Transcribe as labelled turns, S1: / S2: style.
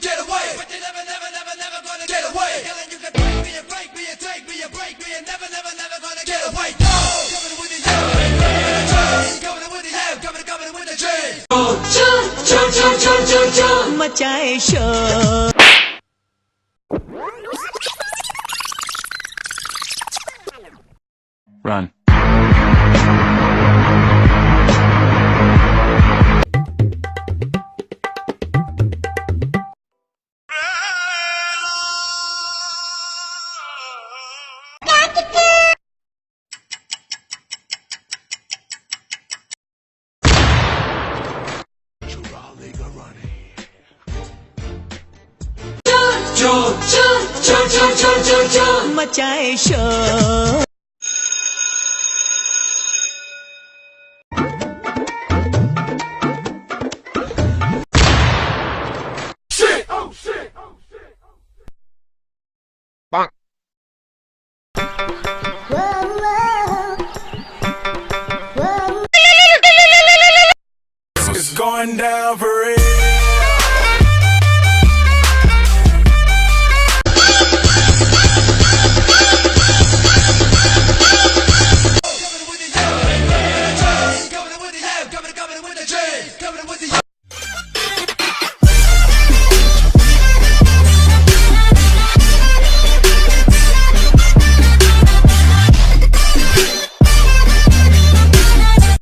S1: get away. But you never, never, never, never gonna get away. Yelling, you can break me and break me and take me and break me and never, never, never gonna get away. No, coming with the yell, coming with the yell, coming with the J.
S2: मचाए शोर
S3: Run.
S2: मचाए शोर
S1: It's going down.